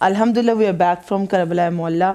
Alhamdulillah, we are back from Karbala Mohalla.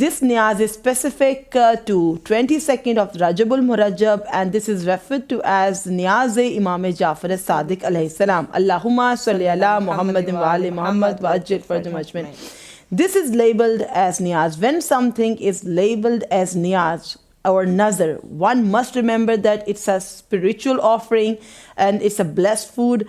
This niyaz is specific to 22nd of Rajabul Murajab, and this is referred to as Niyaz Imam Jafar Sadiq alayhi salam. Allahumma salli ala Muhammadin wa ali Muhammad wa ajil farjum ajmain. This is labeled as niyaz. When something is labeled as niyaz or nazar, one must remember that it's a spiritual offering and it's a blessed food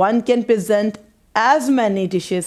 One can present as many dishes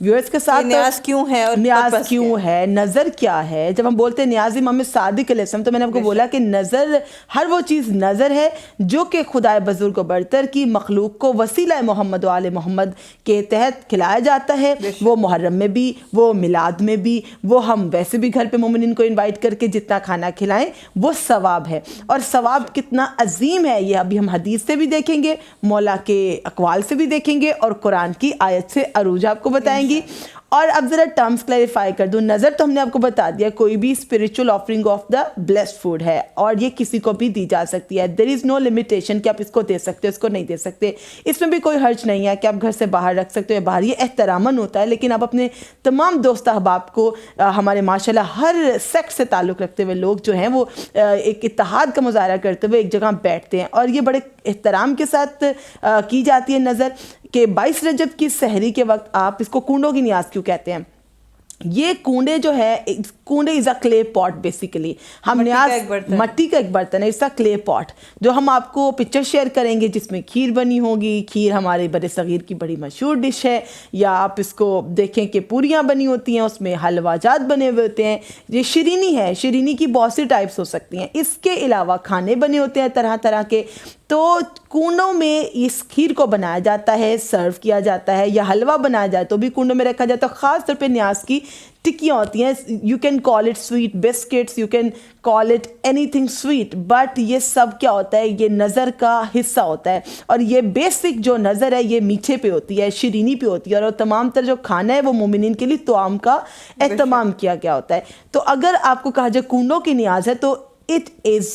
viewers کے ساتھ نیاز کیوں ہے اور نیاز کیوں ہے, نظر کیا ہے. جب ہم بولتے ہیں نیاز امام صادق علیہ السلام, تو میں نے آپ کو بولا کہ نظر ہر وہ چیز نظر ہے جو کہ خدا بزرگ و برتر کی مخلوق کو وسیلہ محمد و آل محمد کے تحت کھلایا جاتا ہے. وہ محرم میں بھی, وہ میلاد میں بھی, وہ ہم ویسے بھی گھر پہ مومنین کو انوائٹ کر کے جتنا کھانا کھلائیں وہ ثواب ہے. اور ثواب کتنا عظیم ہے یہ ابھی ہم حدیث سے بھی دیکھیں گے, مولا کے اقوال سے بھی دیکھیں گے, اور قرآن کی آیت سے عروج آپ کو بتائیں گی. اور اب ذرا ٹرمز کلیریفائی کر دوں. نظر تو ہم نے آپ کو بتا دیا کوئی بھی spiritual offering of the blessed food ہے, اور یہ کسی کو بھی دی جا سکتی ہے. دیر از نو لمیٹیشن کہ آپ اس کو دے سکتے ہو, اس کو نہیں دے سکتے. اس میں بھی کوئی حرج نہیں ہے کہ آپ گھر سے باہر رکھ سکتے ہو, باہر یہ احتراماً ہوتا ہے. لیکن آپ اپنے تمام دوست احباب کو, ہمارے ماشاء اللہ ہر سیکس سے تعلق رکھتے ہوئے لوگ جو ہیں وہ ایک اتحاد کا مظاہرہ کرتے ہوئے ایک جگہ بیٹھتے ہیں, اور یہ بڑے احترام کے ساتھ کی جاتی ہے نظر. کہ 22 رجب کی سحری کے وقت آپ اس کو کنڈوں کی نیاز کیوں کہتے ہیں؟ یہ کنڈے جو ہے, کنڈے از اے کلے پاٹ بیسیکلی. ہم نیاز مٹی کا ایک برتن ہے, اس کا کلے پاٹ, جو ہم آپ کو پکچر شیئر کریں گے جس میں کھیر بنی ہوگی. کھیر ہمارے بر صغیر کی بڑی مشہور ڈش ہے. یا آپ اس کو دیکھیں کہ پوریاں بنی ہوتی ہیں, اس میں حلوہ جات بنے ہوئے ہوتے ہیں. یہ شیرینی ہے, شیرینی کی بہت سی ٹائپس ہو سکتی ہیں. اس کے علاوہ کھانے بنے ہوتے ہیں طرح طرح کے. تو کنڈوں میں اس کھیر کو بنایا جاتا ہے, سرو کیا جاتا ہے. یا حلوہ بنایا جائے تو بھی کنڈوں میں رکھا جاتا ہے. خاص طور پہ نیاز کی ٹکیاں ہوتی ہیں. You can call it sweet biscuits, you can call it anything sweet, but یہ سب کیا ہوتا ہے, یہ نظر کا حصہ ہوتا ہے. اور یہ بیسک جو نظر ہے یہ میٹھے پہ ہوتی ہے, شیرینی پہ ہوتی ہے. اور تمام تر جو کھانا ہے وہ مومنین کے لیے طعام کا اہتمام کیا گیا ہوتا ہے. تو اگر آپ کو کہا جائے کنڈوں کی نیاز ہے تو it is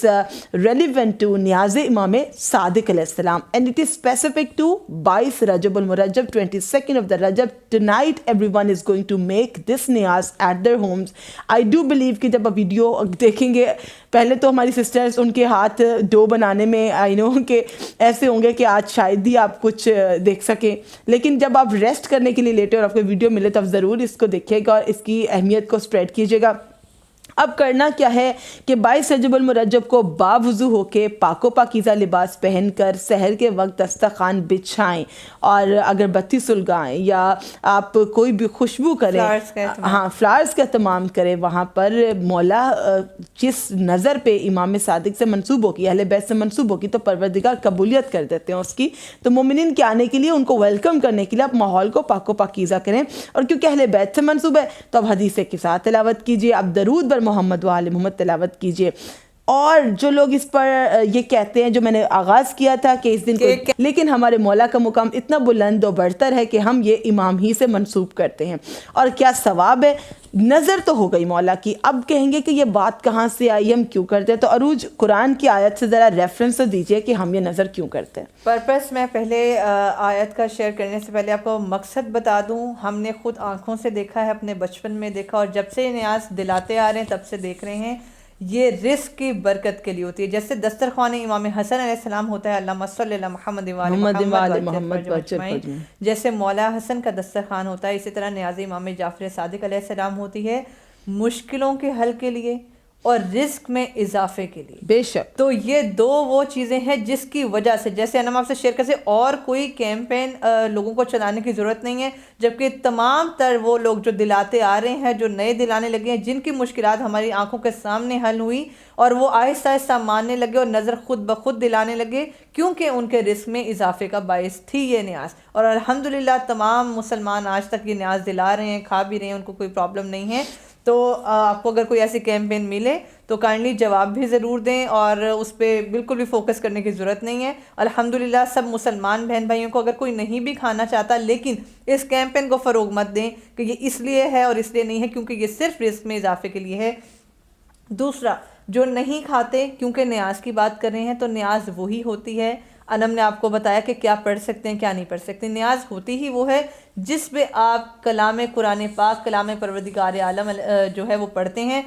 relevant to نیاز امام صادق علیہ السلام, and it is specific to 22 Recep المرجب, 22nd of the Rajab. Tonight everyone is going to make this Niaz at their homes. I do believe کہ جب آپ ویڈیو دیکھیں گے, پہلے تو ہماری سسٹرز ان کے ہاتھ ڈو بنانے میں آئی نو کہ ایسے ہوں گے کہ آج شاید ہی آپ کچھ دیکھ سکیں. لیکن جب آپ ریسٹ کرنے کے لیے لیٹے اور آپ کو ویڈیو ملے تو آپ ضرور اس کو دیکھیے گا اور اس کی اہمیت کو اسپریڈ کیجیے گا. اب کرنا کیا ہے کہ 22 رجب المرجب کو باوضو ہو کے پاک و پاکیزہ لباس پہن کر سحر کے وقت دسترخوان بچھائیں, اور اگر بتی سلگائیں یا آپ کوئی بھی خوشبو کریں, ہاں فلارز کا اہتمام کریں. وہاں پر مولا جس نظر پہ امام صادق سے منسوب ہوگی, اہل بیت سے منسوب ہوگی, تو پروردگار قبولیت کر دیتے ہیں اس کی. تو مومنین کے آنے کے لیے, ان کو ویلکم کرنے کے لیے آپ ماحول کو پاک و پاکیزہ کریں. اور کیونکہ اہل بیت سے منسوب ہے تو اب حدیث کے ساتھ تلاوت کیجیے, اب درود بر محمد و آل محمد تلاوت کیجیے. اور جو لوگ اس پر یہ کہتے ہیں, جو میں نے آغاز کیا تھا کہ اس دن کو, لیکن ہمارے مولا کا مقام اتنا بلند و برتر ہے کہ ہم یہ امام ہی سے منسوب کرتے ہیں. اور کیا ثواب ہے. نظر تو ہو گئی مولا کی, اب کہیں گے کہ یہ بات کہاں سے آئی, ہم کیوں کرتے ہیں. تو عروج قرآن کی آیت سے ذرا ریفرنس تو دیجئے کہ ہم یہ نظر کیوں کرتے ہیں. پرپس میں پہلے آیت کا شیئر کرنے سے پہلے آپ کو مقصد بتا دوں. ہم نے خود آنکھوں سے دیکھا ہے, اپنے بچپن میں دیکھا, اور جب سے نیاز دلاتے آ رہے ہیں تب سے دیکھ رہے ہیں. یہ رزق کی برکت کے لیے ہوتی ہے. جیسے دسترخوان امام حسن علیہ السلام ہوتا ہے, اللہم صلی علی محمد محمد, جیسے مولا حسن کا دسترخوان ہوتا ہے, اسی طرح نیاز امام جعفر صادق علیہ السلام ہوتی ہے مشکلوں کے حل کے لیے اور رزق میں اضافے کے لیے. بے شک. تو یہ دو وہ چیزیں ہیں جس کی وجہ سے, جیسے ہم آپ سے شیئر کرتے, اور کوئی کیمپین لوگوں کو چلانے کی ضرورت نہیں ہے, جبکہ تمام تر وہ لوگ جو دلاتے آ رہے ہیں, جو نئے دلانے لگے ہیں, جن کی مشکلات ہماری آنکھوں کے سامنے حل ہوئی اور وہ آہستہ آہستہ ماننے لگے اور نظر خود بخود دلانے لگے, کیونکہ ان کے رزق میں اضافے کا باعث تھی یہ نیاز. اور الحمدللہ تمام مسلمان آج تک یہ نیاز دلا رہے ہیں, کھا بھی رہے ہیں, ان کو کوئی پرابلم نہیں ہے. تو آپ کو اگر کوئی ایسی کیمپین ملے تو کائنڈلی جواب بھی ضرور دیں, اور اس پہ بالکل بھی فوکس کرنے کی ضرورت نہیں ہے. الحمدللہ سب مسلمان بہن بھائیوں کو, اگر کوئی نہیں بھی کھانا چاہتا, لیکن اس کیمپین کو فروغ مت دیں کہ یہ اس لیے ہے اور اس لیے نہیں ہے, کیونکہ یہ صرف رزق میں اضافے کے لیے ہے. دوسرا, جو نہیں کھاتے, کیونکہ نیاز کی بات کر رہے ہیں, تو نیاز وہی ہوتی ہے. انم نے آپ کو بتایا کہ کیا پڑھ سکتے ہیں, کیا نہیں پڑھ سکتے. نیاز ہوتی ہی وہ ہے جس پہ آپ کلام قرآن پاک, کلام پروردگار عالم جو ہے وہ پڑھتے ہیں,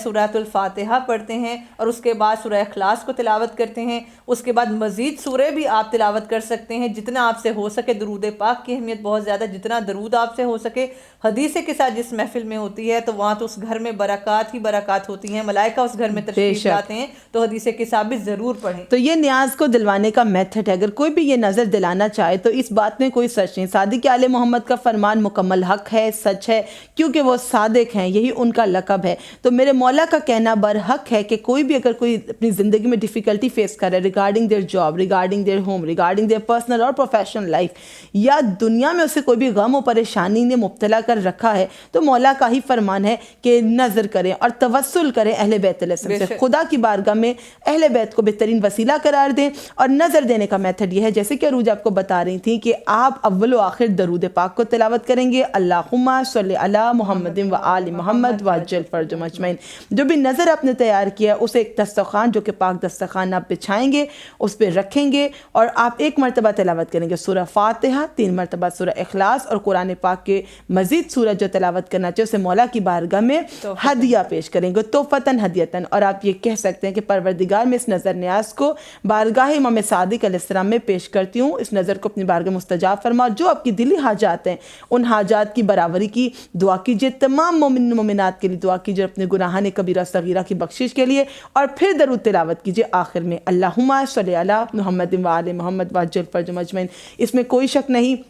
سورۃ الفاتحہ پڑھتے ہیں, اور اس کے بعد سورہ اخلاص کو تلاوت کرتے ہیں. اس کے بعد مزید سورے بھی آپ تلاوت کر سکتے ہیں جتنا آپ سے ہو سکے. درود پاک کی اہمیت بہت زیادہ, جتنا درود آپ سے ہو سکے. حدیث کے ساتھ جس محفل میں ہوتی ہے تو وہاں تو اس گھر میں برکات ہی برکات ہوتی ہیں, ملائکہ اس گھر میں تشریف لاتے ہیں, تو حدیث کے ساتھ بھی ضرور پڑھیں. تو یہ نیاز کو دلوانے کا میتھڈ ہے. اگر کوئی بھی یہ نظر دلانا چاہے تو اس بات میں کوئی سچ نہیں. صادق آل محمد محمد کا فرمان مکمل حق ہے، سچ ہے، کیونکہ وہ صادق ہیں، یہی ان کا لقب ہے۔ تو میرے مولا کا کہنا برحق ہے کہ کوئی بھی اگر کوئی اپنی زندگی میں ڈیفیکلٹی فیس کر رہا ہے regarding their job, regarding their home, regarding their personal اور پروفیشنل لائف، یا دنیا میں اسے کوئی بھی غم و پریشانی نے مبتلا کر رکھا ہے، تو مولا کا ہی فرمان ہے کہ نظر کریں اور توسل کریں اہل بیت علیہ السلام سے، خدا کی بارگاہ میں اہل بیت کو بہترین وسیلہ قرار دیں۔ اور نظر دینے کا میتھڈ یہ ہے، جیسے کہ عروج آپ کو بتا رہی تھیں، کہ آپ اول و آخر درود پاک کو تلاوت کریں گے، اللہم صلی علی محمد و آل محمد وعجل فرجہم اجمعین۔ جو بھی نظر آپ نے تیار کیا اسے ایک دسترخوان، جو کہ پاک دسترخوان آپ بچھائیں گے، اس پہ رکھیں گے، اور آپ ایک مرتبہ تلاوت کریں گے سورہ فاتحہ، 3 مرتبہ سورہ اخلاص، اور قرآن پاک کے مزید سورج جو تلاوت کرنا چاہے اسے مولا کی بارگاہ میں ہدیہ پیش کریں گے، تحفتاً ہدیتاً۔ اور آپ یہ کہہ سکتے ہیں کہ پروردگار میں اس نظر نیاز کو بارگاہ امام صادق علیہ السلام میں پیش کرتی ہوں، اس نظر کو اپنی بارگاہ مستجاب فرما، جو آپ کی دلی حاجات ہیں ان حاجات کی برابری کی دعا کیجئے، تمام مومن مومنات کے لیے دعا کیجئے، اپنے گناہان کبیرہ صغیرہ کی بخشش کے لیے، اور پھر درود تلاوت کیجئے آخر میں، اللہم صلی علی محمد و آل محمد وعجل فرجہم اجمعین۔ اس میں کوئی شک نہیں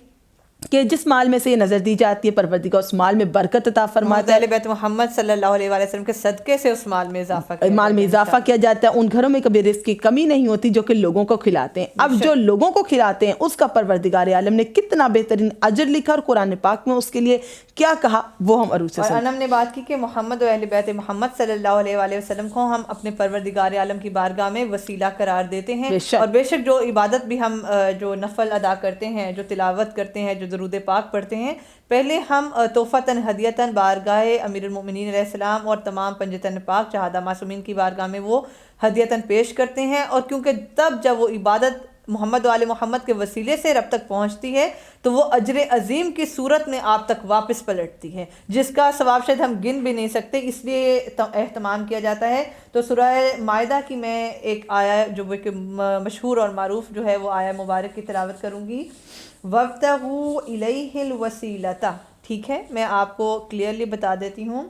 کہ جس مال میں سے یہ نظر دی جاتی ہے پروردگار اس مال میں برکت عطا فرماتا ہے، اہل بیت محمد صلی اللہ علیہ وآلہ وسلم کے صدقے سے اس مال میں اضافہ کیا جاتا ہے۔ ان گھروں میں کبھی رزق کی کمی نہیں ہوتی جو کہ لوگوں کو کھلاتے ہیں۔ اب جو لوگوں کو کھلاتے ہیں اس کا پروردگار عالم نے کتنا بہترین اجر لکھا، اور قرآن پاک میں اس کے لیے کیا کہا وہ ہم عروج سے اور انم نے بات کی کہ محمد و اہل بیت محمد صلی اللہ علیہ وآلہ وسلم کو ہم اپنے پروردگار عالم کی بارگاہ میں وسیلہ قرار دیتے ہیں، اور بے شک جو عبادت بھی ہم جو نفل ادا کرتے ہیں، جو تلاوت کرتے ہیں، جو درود پاک پڑھتے ہیں، پہلے ہم تحفتاً ہدیتاً بارگاہ امیر المؤمنین علیہ السلام اور تمام پنجتن پاک شہادہ معصومین کی بارگاہ میں وہ ہدیتاً پیش کرتے ہیں، اور کیونکہ تب جب وہ عبادت محمد و آل محمد کے وسیلے سے رب تک پہنچتی ہے تو وہ اجر عظیم کی صورت میں آپ تک واپس پلٹتی ہے، جس کا ثواب شاید ہم گن بھی نہیں سکتے، اس لیے اہتمام کیا جاتا ہے۔ تو سورہ مائدہ کی میں ایک آیا جو کہ مشہور اور معروف جو ہے وہ آیا مبارک کی تلاوت کروں گی، وَابْتَغُوا إِلَيْهِ الْوَسِيلَةَ، ٹھیک ہے، میں آپ کو کلیئرلی بتا دیتی ہوں۔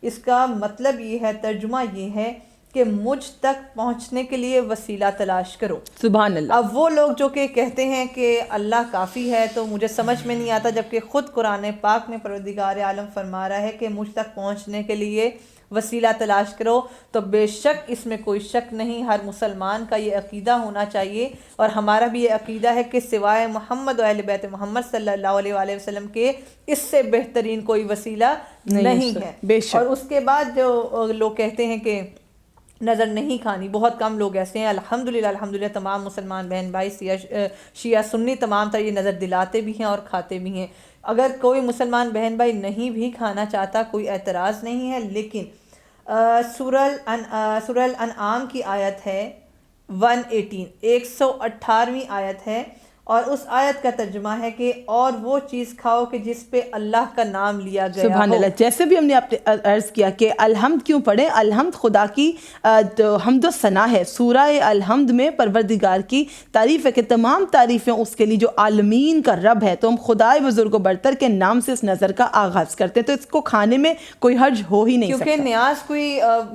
اس کا مطلب یہ ہے، ترجمہ یہ ہے کہ مجھ تک پہنچنے کے لیے وسیلہ تلاش کرو۔ سبحان اللہ۔ اب وہ لوگ جو کہ کہتے ہیں کہ اللہ کافی ہے تو مجھے سمجھ میں نہیں آتا، جبکہ خود قرآن پاک میں پروردگار عالم فرما رہا ہے کہ مجھ تک پہنچنے کے لیے وسیلہ تلاش کرو، تو بے شک اس میں کوئی شک نہیں، ہر مسلمان کا یہ عقیدہ ہونا چاہیے، اور ہمارا بھی یہ عقیدہ ہے کہ سوائے محمد و اہل بیت محمد صلی اللہ علیہ وآلہ وسلم کے اس سے بہترین کوئی وسیلہ نہیں ہے۔ بے شک۔ اور اس کے بعد جو لوگ کہتے ہیں کہ نظر نہیں کھانی، بہت کم لوگ ایسے ہیں، الحمدللہ تمام مسلمان بہن بھائی شیعہ سنی تمام تر یہ نظر دلاتے بھی ہیں اور کھاتے بھی ہیں۔ اگر کوئی مسلمان بہن بھائی نہیں بھی کھانا چاہتا کوئی اعتراض نہیں ہے، لیکن سورہ الانعام کی آیت ہے 118، 118ویں آیت ہے، اور اس آیت کا ترجمہ ہے کہ اور وہ چیز کھاؤ کہ جس پہ اللہ کا نام لیا گیا سبحان ہو۔ اللہ۔ جیسے بھی ہم نے آپ نے عرض کیا کہ الحمد کیوں پڑھیں، الحمد خدا کی حمد و ثنا ہے، سورہ الحمد میں پروردگار کی تعریف ہے کہ تمام تعریفیں اس کے لیے جو عالمین کا رب ہے، تو ہم خدائے بزرگ و برتر کے نام سے اس نظر کا آغاز کرتے ہیں، تو اس کو کھانے میں کوئی حرج ہو ہی نہیں سکتا، کیونکہ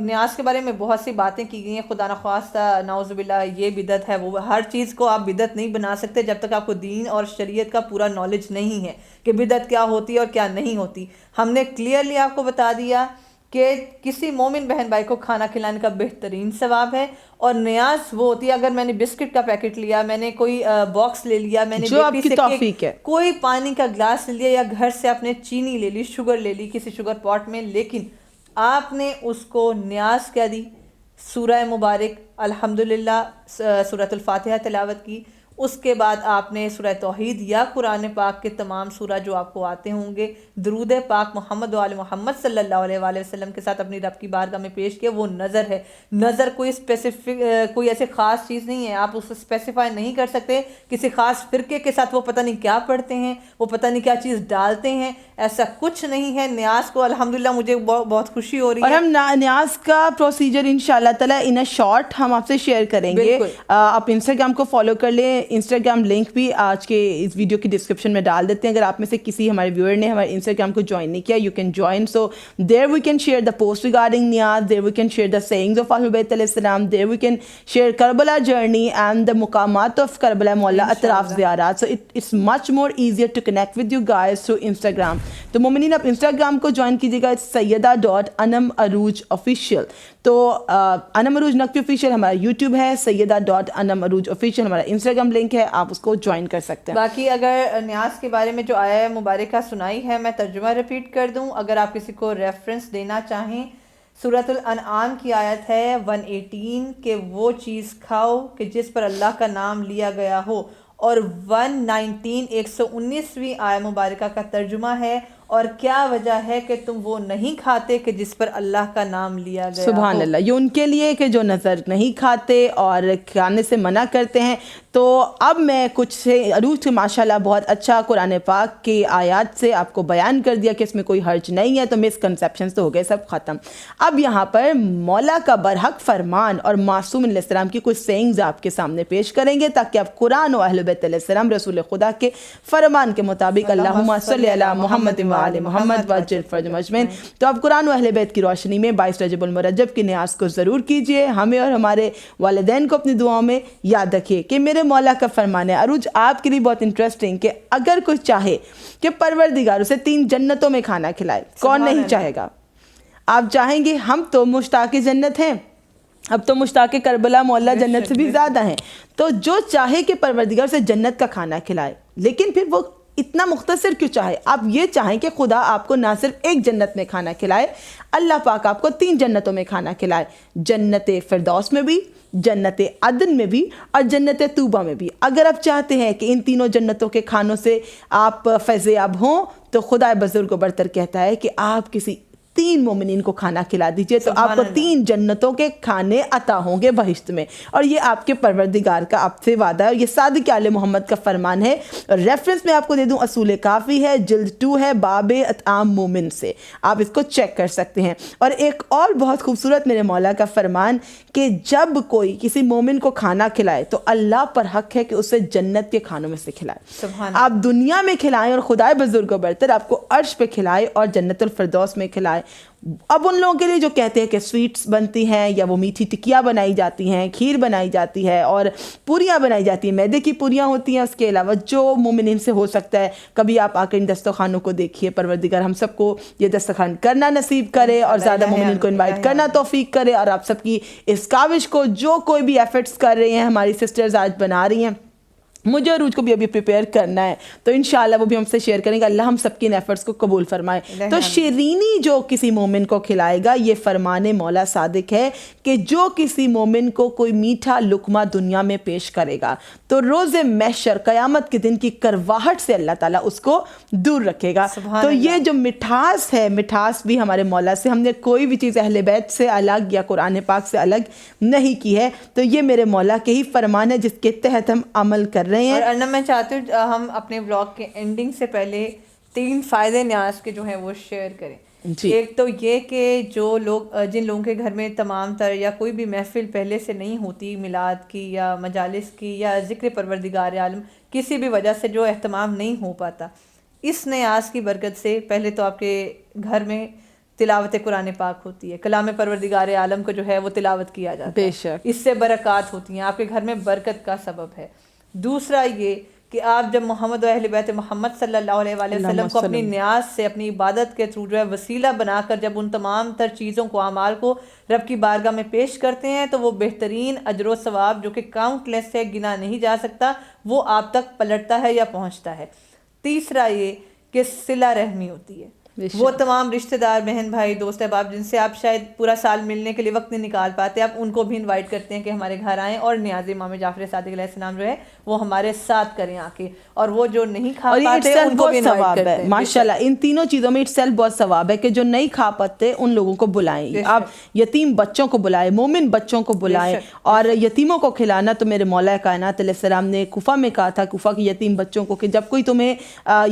نیاز کے بارے میں بہت سی باتیں کی گئی ہیں، خدا نخواستہ نعوذ باللہ یہ بدعت ہے، وہ ہر چیز کو آپ بدعت نہیں بنا سکتے جب تک آپ کو دین اور شریعت کا پورا نالج نہیں ہے کہ بدعت کیا ہوتی ہے اور کیا نہیں ہوتی۔ ہم نے کلیئرلی آپ کو بتا دیا کہ کسی مومن بہن بھائی کو کھانا کھلانے کا بہترین ثواب ہے، اور نیاز وہ ہوتی ہے اگر میں نے بسکٹ کا پیکٹ لیا، میں نے کوئی باکس لے لیا، میں نے جو آپ کی توفیق ہے، کوئی پانی کا گلاس لے لیا، یا گھر سے آپ نے چینی لے لی، شوگر لے لی کسی شوگر پاٹ میں، لیکن آپ نے اس کو نیاز کیا دی، سورہ مبارک الحمدللہ سورۃ الفاتحہ تلاوت کی، اس کے بعد آپ نے سورہ توحید یا قرآن پاک کے تمام سورہ جو آپ کو آتے ہوں گے، درود پاک محمد و آل محمد صلی اللہ علیہ وآلہ وسلم کے ساتھ اپنی رب کی بارگاہ میں پیش کیا، وہ نظر ہے۔ نظر کوئی اسپیسیفک کوئی ایسے خاص چیز نہیں ہے، آپ اس کو اسپیسیفائی نہیں کر سکتے کسی خاص فرقے کے ساتھ وہ پتہ نہیں کیا پڑھتے ہیں، وہ پتہ نہیں کیا چیز ڈالتے ہیں، ایسا کچھ نہیں ہے۔ نیاز کو الحمدللہ مجھے بہت خوشی ہو رہی ہے، اور ہم نیاز کا پروسیجر انشاءاللہ تعالی ان شارٹ ہم آپ سے شیئر کریں گے۔ آپ انسٹاگرام کو فالو کر لیں، انسٹاگرام لنک بھی آج کے اس ویڈیو کی ڈسکرپشن میں ڈال دیتے ہیں. اگر آپ میں سے کسی ہمارے ویور نے ہمارے انسٹاگرام کو جوائن نہیں کیا, you can join. So there we can share the post regarding niyaz, there we can share the sayings of Ahl Bait علیہ السلام, there we can share Karbala journey and the maqamat of Karbala Maula, اطراف زیارات. So it's much more easier to connect with you guys through Instagram. تو مومنین آپ Instagram کو join کیجیے گا, سیدہ.انم عروج آفیشیل. تو انم عروج نقوی آفیشیل ہمارا یوٹیوب ہے, سیدہ.انم عروج آفیشیل ہمارا انسٹاگرام لنک ہے, آپ اس کو جوائن کر سکتے ہیں. باقی اگر نیاز کے بارے میں جو آیا مبارکہ سنائی ہے, میں ترجمہ ریپیٹ کر دوں اگر آپ کسی کو ریفرنس دینا چاہیں. سورۃ الانعام کی آیت ہے 118 کہ وہ چیز کھاؤ کہ جس پر اللہ کا نام لیا گیا ہو, اور 119 119ویں آیت مبارکہ کا ترجمہ ہے اور کیا وجہ ہے کہ تم وہ نہیں کھاتے کہ جس پر اللہ کا نام لیا گیا. سبحان اللہ. یہ ان کے لیے کہ جو نظر نہیں کھاتے اور کھانے سے منع کرتے ہیں. تو اب میں کچھ سے عروج سے ماشاء اللہ بہت اچھا قرآن پاک کی آیات سے آپ کو بیان کر دیا کہ اس میں کوئی حرج نہیں ہے, تو مسکنسیپشنز تو ہو گئے سب ختم. اب یہاں پر مولا کا برحق فرمان اور معصوم علیہ السلام کی کچھ سینگز آپ کے سامنے پیش کریں گے تاکہ آپ قرآن و اہل بیت علیہ السلام رسول خدا کے فرمان کے مطابق اللہم صلی علی محمد وآل محمد وعجل فرجہم اجمعین. تو آپ قرآن و اہل بیت کی روشنی میں 22 رجب المرجب کی نیاز کو ضرور کیجئے. ہمیں اور ہمارے والدین کو اپنی دعاؤں میں یاد رکھیے کہ میرے مولا کا فرمان ہے. عروج آپ کے لیے بہت انٹرسٹنگ کہ اگر کوئی چاہے کہ پروردگار اسے 3 جنتوں میں کھانا کھلائے, کون نہیں چاہے گا؟ آپ چاہیں گے. ہم تو مشتاق جنت ہیں, اب تو مشتاق کربلا مولا جنت سے بھی زیادہ ہیں. تو جو چاہے کہ پروردگار اسے جنت کا کھانا کھلائے, لیکن پھر وہ اتنا مختصر کیوں چاہے؟ آپ یہ چاہیں کہ خدا آپ کو نہ صرف ایک جنت میں کھانا کھلائے, اللہ پاک آپ کو 3 جنتوں میں کھانا کھلائے, جنت فردوس میں بھی, جنت عدن میں بھی, اور جنت طوبہ میں بھی. اگر آپ چاہتے ہیں کہ ان تینوں جنتوں کے کھانوں سے آپ فیض یاب ہوں, تو خدا بزرگ و برتر کہتا ہے کہ آپ کسی 3 مومنین کو کھانا کھلا دیجئے تو آپ کو 3 جنتوں کے کھانے عطا ہوں گے بہشت میں. اور یہ آپ کے پروردگار کا آپ سے وعدہ ہے, اور یہ صادق آل محمد کا فرمان ہے. اور ریفرنس میں آپ کو دے دوں, اصول کافی ہے, جلد 2 ہے, باب اطعام مومن سے, آپ اس کو چیک کر سکتے ہیں. اور ایک اور بہت خوبصورت میرے مولا کا فرمان کہ جب کوئی کسی مومن کو کھانا کھلائے تو اللہ پر حق ہے کہ اسے جنت کے کھانوں میں سے کھلائے. آپ دنیا میں کھلائیں اور خدائے بزرگ و برتر آپ کو عرش پہ کھلائے اور جنت الفردوس میں کھلائے. اب ان لوگوں کے لیے جو کہتے ہیں کہ سویٹس بنتی ہیں یا وہ میٹھی ٹکیاں بنائی جاتی ہیں, کھیر بنائی جاتی ہے اور پوریاں بنائی جاتی ہیں, میدے کی پوریاں ہوتی ہیں, اس کے علاوہ جو مومنین سے ہو سکتا ہے, کبھی آپ آ کر ان دسترخوانوں کو دیکھیے. پروردگار ہم سب کو یہ دسترخوان کرنا نصیب کرے اور زیادہ مومنین کو انوائٹ کرنا توفیق کرے, اور آپ سب کی اس کاوش کو جو کوئی بھی ایفرٹس کر رہے ہیں, ہماری سسٹرز آج بنا رہی ہیں, مجھے عروج کو بھی ابھی پریپیئر کرنا ہے, تو انشاءاللہ وہ بھی ہم سے شیئر کریں گے. اللہ ہم سب کی ان ایفرٹس کو قبول فرمائے. تو شیرینی جو کسی مومن کو کھلائے گا, یہ فرمان مولا صادق ہے کہ جو کسی مومن کو کوئی میٹھا لقمہ دنیا میں پیش کرے گا تو روز محشر قیامت کے دن کی کرواہٹ سے اللہ تعالیٰ اس کو دور رکھے گا. تو یہ جو مٹھاس ہے, مٹھاس بھی ہمارے مولا سے, ہم نے کوئی بھی چیز اہل بیت سے الگ یا قرآن پاک سے الگ نہیں کی ہے. تو یہ میرے مولا کے ہی فرمان ہے جس کے تحت ہم عمل کر رہے ہیں. اور ارنب میں چاہتی ہوں ہم اپنے بلاگ کے اینڈنگ سے پہلے 3 فائدے نیاز کے جو ہیں وہ شیئر کریں. ایک تو یہ کہ جو لوگ جن لوگوں کے گھر میں تمام تر یا کوئی بھی محفل پہلے سے نہیں ہوتی, میلاد کی یا مجالس کی یا ذکر پروردگار عالم, کسی بھی وجہ سے جو اہتمام نہیں ہو پاتا, اس نیاز کی برکت سے پہلے تو آپ کے گھر میں تلاوت قرآن پاک ہوتی ہے, کلام پروردگار عالم کو جو ہے وہ تلاوت کیا جاتا ہے, بے شک اس سے برکات ہوتی ہیں, آپ کے گھر میں برکت کا سبب ہے. دوسرا یہ کہ آپ جب محمد و اہل بیت محمد صلی اللہ علیہ وآلہ وسلم کو اپنی نیاز سے, اپنی عبادت کے تھرو جو ہے وسیلہ بنا کر جب ان تمام تر چیزوں کو, اعمال کو رب کی بارگاہ میں پیش کرتے ہیں, تو وہ بہترین اجر و ثواب جو کہ کاؤنٹ لیس ہے, گنا نہیں جا سکتا, وہ آپ تک پلٹتا ہے یا پہنچتا ہے. تیسرا یہ کہ صلہ رحمی ہوتی ہے, وہ تمام رشتہ دار, بہن بھائی, دوست احباب جن سے آپ شاید پورا سال ملنے کے لیے وقت نہیں نکال پاتے, آپ ان کو بھی انوائٹ کرتے ہیں کہ ہمارے گھر آئیں اور نیاز امام جعفر صادق علیہ السلام جو ہے وہ ہمارے ساتھ کریں آ کے, اور وہ جو نہیں کھا پاتے ان کو بھی انوائٹ کرتے ہیں. ماشاءاللہ ان تینوں چیزوں میں اٹسیلف بہت ثواب ہے کہ جو نہیں کھا پاتے ان لوگوں کو بلائیں, آپ یتیم بچوں کو بلائیں, مومن بچوں کو بلائیں, اور یتیموں کو کھلانا تو میرے مولا کائنات علیہ السلام نے کوفہ میں کہا تھا, کوفہ کے یتیم بچوں کو, کہ جب کوئی تمہیں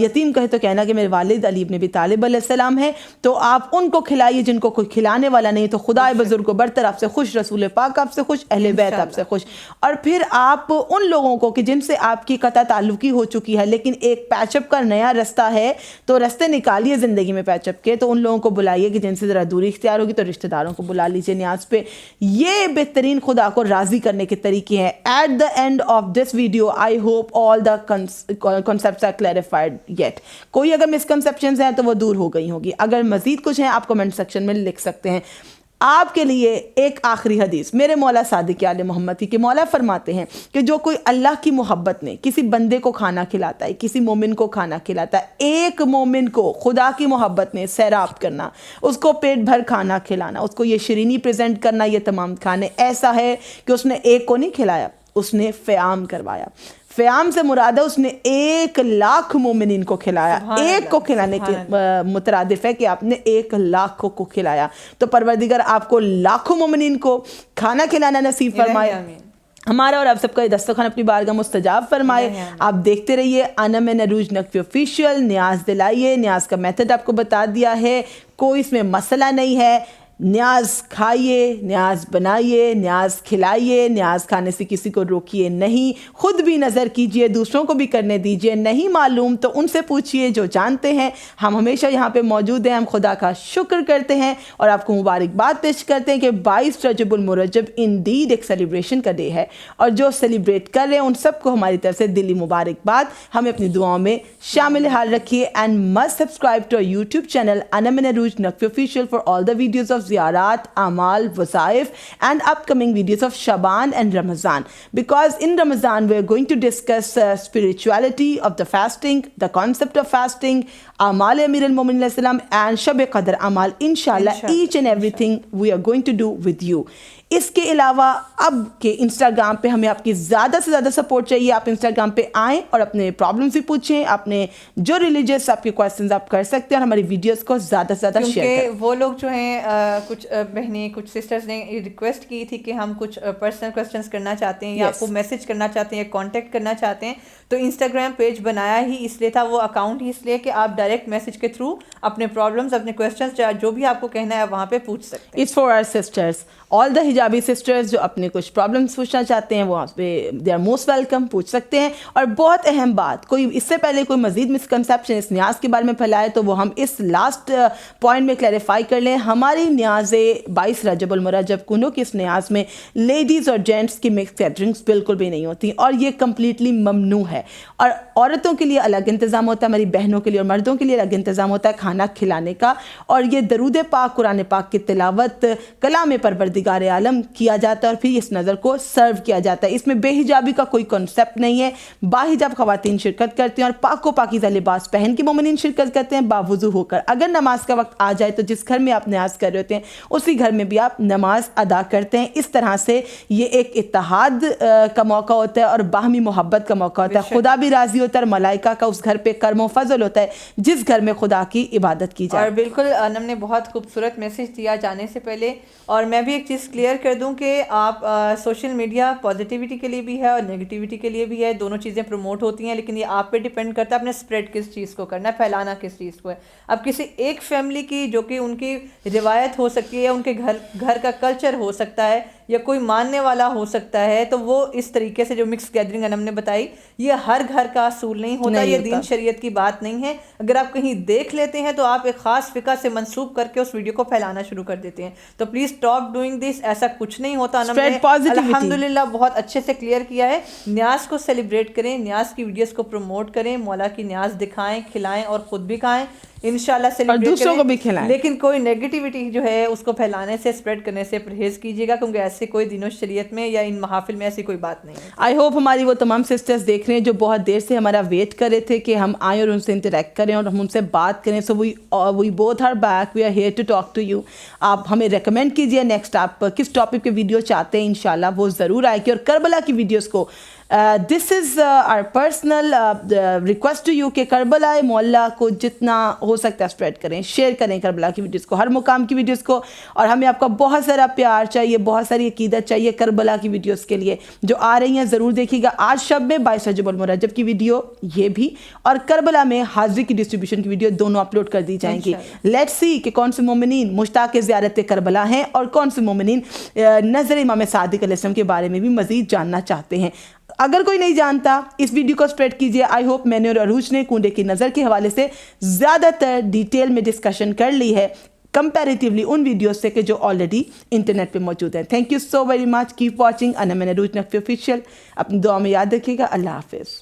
یتیم کہے تو کہنا کہ میرے والد علی ابن ابی طالب علیہ علیہ السلام ہیں تو آپ ان کو کھلائیے جن کو کوئی کھلانے والا نہیں. تو خدا بزرگ کو برتر آپ سے خوش, رسول پاک آپ سے خوش, اہل بیت آپ سے خوش. اور پھر آپ ان لوگوں کو کہ جن سے آپ کی قطع تعلقی ہو چکی ہے لیکن ایک پیچ اپ کا نیا رستہ ہے, تو رستے نکالیے زندگی میں پیچ اپ کے. تو ان لوگوں کو بلائیے کہ جن سے ذرا دوری اختیار ہوگی, تو رشتہ داروں کو بلا لیجیے نیاز پہ. یہ بہترین خدا کو راضی کرنے کے طریقے ہیں. At the end of this video I hope all the concepts are clarified yet. کوئی اگر مسکنسیپشنز ہیں تو وہ دور ہو گئی ہوگی. اگر مزید کچھ ہیں آپ کمنٹ سیکشن میں لکھ سکتے ہیں. آپ کے لیے ایک آخری حدیث میرے مولا صادق آل محمد کی, کہ مولا فرماتے ہیں کہ جو کوئی اللہ کی محبت میں کسی بندے کو کھانا کھلاتا ہے, کسی مومن کو کھانا کھلاتا ہے, ایک مومن کو خدا کی محبت میں سیراب کرنا, اس کو پیٹ بھر کھانا کھلانا, اس کو یہ شیرینی پریزنٹ کرنا, یہ تمام کھانے, ایسا ہے کہ اس نے ایک کو نہیں کھلایا, اس نے فیام کروایا. فیام سے مراد ہے اس نے 1,00,000 مومنین کو کھلایا. ایک کو کھلانے کے مترادف ہے کہ آپ نے 1,00,000 کو کھلایا. تو پروردگار آپ کو لاکھوں مومنین کو کھانا کھلانا نصیب فرمائے. ہمارا اور آپ سب کا یہ دسترخوان اپنی بارگاہ مستجاب فرمائے. آپ دیکھتے رہیے انا من عروج نقوی آفیشیل. نیاز دلائیے, نیاز کا میتھڈ آپ کو بتا دیا ہے, کوئی اس میں مسئلہ نہیں ہے. نیاز کھائیے, نیاز بنائیے, نیاز کھلائیے, نیاز کھانے سے کسی کو روکیے نہیں, خود بھی نظر کیجئے, دوسروں کو بھی کرنے دیجئے. نہیں معلوم تو ان سے پوچھئے جو جانتے ہیں. ہم ہمیشہ یہاں پہ موجود ہیں, ہم خدا کا شکر کرتے ہیں اور آپ کو مبارکباد پیش کرتے ہیں کہ 22 رجب المرجب انڈیڈ ایک سیلیبریشن کا ڈے ہے, اور جو سیلیبریٹ کر رہے ہیں ان سب کو ہماری طرف سے دلی مبارکباد. ہمیں اپنی دعاؤں میں شامل حال رکھیے. And must subscribe to our YouTube channel انا من Urooj Naqvi official for all the videos of زیارات, اعمال, وظائف and upcoming videos of Shaban and Ramadan, because in Ramadan we are going to discuss spirituality of the fasting, the concept of fasting, اعمال امیر المومنین علیہ السلام and شب قدر اعمال. inshallah each and everything we are going to do with you. اس کے علاوہ اب کہ انسٹاگرام پہ ہمیں آپ کی زیادہ سے زیادہ سپورٹ چاہیے. آپ انسٹاگرام پہ آئیں اور اپنے پرابلمس بھی پوچھیں, اپنے جو ریلیجیس آپ کے کویسچنز آپ کر سکتے ہیں, اور ہماری ویڈیوز کو زیادہ سے زیادہ شیئر کریں. کیونکہ وہ لوگ جو ہیں کچھ بہنیں, کچھ سسٹرز نے ریکویسٹ کی تھی کہ ہم کچھ پرسنل کویسچنز کرنا چاہتے ہیں, یا آپ کو میسج کرنا چاہتے ہیں, یا کانٹیکٹ کرنا چاہتے ہیں. تو انسٹاگرام پیج بنایا ہی اس لیے تھا, وہ اکاؤنٹ ہی اس لیے کہ آپ ڈائریکٹ میسج کے تھرو اپنے پرابلمس, اپنے کویسچنز, جو بھی آپ کو کہنا ہے وہاں پہ پوچھ سکتے ہیں. It's for our sisters, all the hijabi sisters جو اپنے کچھ پرابلمس پوچھنا چاہتے ہیں, وہ دے آر موسٹ ویلکم, پوچھ سکتے ہیں. اور بہت اہم بات, کوئی اس سے پہلے کوئی مزید مسکنسیپشن اس نیاز کے بارے میں پھیلائے تو وہ ہم اس لاسٹ پوائنٹ میں کلیریفائی کر لیں. ہماری نیاز 22 رجب المرجب کنو کی اس نیاز میں لیڈیز اور جینٹس کی مکس گیدرنگس بالکل بھی نہیں ہوتی, اور یہ کمپلیٹلی ممنوع ہے. اور عورتوں کے لیے الگ انتظام ہوتا ہے, ہماری بہنوں کے لیے اور مردوں کے لیے الگ انتظام ہوتا ہے کھانا کھلانے کا. اور یہ درود پاک, قرآن پاک کی تلاوت, کلام پروردگار عالم کیا جاتا ہے, اور پھر اس نظر کو سرو کیا جاتا ہے. اس میں بے حجابی کا کوئی کنسپٹ نہیں ہے. باحجاب خواتین شرکت کرتی ہیں, اور پاک و پاکیزہ لباس پہن کے مومنین شرکت کرتے ہیں باوضو ہو کر. اگر نماز کا وقت آ جائے تو جس گھر میں آپ نیاز کر رہے ہوتے ہیں اسی گھر میں بھی آپ نماز ادا کرتے ہیں. اس طرح سے یہ ایک اتحاد کا موقع ہوتا ہے اور باہمی محبت کا موقع ہوتا ہے. خدا بھی راضی ہوتا ہے, اور ملائکہ کا اس گھر پہ کرم و فضل ہوتا ہے جس گھر میں خدا کی عبادت کی جائے. اور بالکل انم نے بہت خوبصورت میسج دیا جانے سے پہلے. اور میں بھی ایک چیز کلیئر کر دوں کہ آپ سوشل میڈیا پازیٹیوٹی کے لیے بھی ہے اور نگیٹیوٹی کے لیے بھی ہے, دونوں چیزیں پروموٹ ہوتی ہیں, لیکن یہ آپ پہ ڈیپینڈ کرتا ہے آپ نے اسپریڈ کس چیز کو کرنا ہے, پھیلانا کس چیز کو ہے. اب کسی ایک فیملی کی جو کہ ان کی روایت ہو سکتی ہے, ان کے گھر کا کلچر ہو سکتا ہے, یا کوئی ماننے والا ہو سکتا ہے, تو وہ اس طریقے سے جو مکس گیدرنگ انم نے بتائی, یہ ہر گھر کا اصول نہیں ہوتا, یہ دین شریعت کی بات نہیں ہے. اگر آپ کہیں دیکھ لیتے ہیں تو آپ ایک خاص فقہ سے منسوب کر کے اس ویڈیو کو پھیلانا شروع کر دیتے ہیں. تو پلیز اسٹاپ ڈوئنگ دس, ایسا کچھ نہیں ہوتا. انم نے الحمدللہ بہت اچھے سے کلیئر کیا ہے. نیاز کو سیلیبریٹ کریں, نیاز کی ویڈیوز کو پروموٹ کریں, مولا کی نیاز دکھائیں, کھلائیں, اور خود بھی کھائیں انشاءاللہ, سیلیبریٹ دوسروں کو بھی کھلائیں. لیکن کوئی نیگیٹیوٹی جو ہے اس کو پھیلانے سے, اسپریڈ کرنے سے پرہیز کیجیے گا, کیونکہ ایسے کوئی دین و شریعت میں یا ان محافل میں ایسی کوئی بات نہیں ہے. آئی ہوپ ہماری وہ تمام سسٹرز دیکھ رہے ہیں جو بہت دیر سے ہمارا ویٹ کر رہے تھے کہ ہم آئیں اور ان سے انٹریکٹ کریں اور ہم ان سے بات کریں. So we both are back, we are here to talk to you. آپ ہمیں ریکمینڈ کیجیے نیکسٹ آپ کس ٹاپک پہ ویڈیو چاہتے ہیں, انشاءاللہ وہ ضرور آئے گی. اور کربلا کی ویڈیوز کو this is our personal request to you کہ کربلا معلیٰ کو جتنا ہو سکتا ہے اسپریڈ کریں, شیئر کریں کربلا کی ویڈیوز کو, ہر مقام کی ویڈیوز کو, اور ہمیں آپ کا بہت سارا پیار چاہیے, بہت ساری عقیدت چاہیے کربلا کی ویڈیوز کے لیے جو آ رہی ہیں. ضرور دیکھیے گا آج شب میں 22 رجب المرجب کی ویڈیو یہ بھی, اور کربلا میں حاضری کی ڈسٹریبیوشن کی ویڈیو دونوں اپلوڈ کر دی جائیں گی. لیٹس سی کہ کون سے مومنین مشتاق زیارت کربلا ہیں اور کون سے مومنین نظر امام صادق علیہ السلام کے بارے میں بھی مزید جاننا چاہتے ہیں. اگر کوئی نہیں جانتا اس ویڈیو کو اسپریڈ کیجیے. آئی ہوپ میں نے اور عروج نے کنڈے کی نظر کے حوالے سے زیادہ تر ڈیٹیل میں ڈسکشن کر لی ہے کمپیریٹیولی ان ویڈیوز سے کہ جو آلریڈی انٹرنیٹ پہ موجود ہیں. Thank you so very much. Keep watching انا من عروج نقوی آفیشیل. اپنی دعا میں یاد رکھیے گا. اللہ حافظ.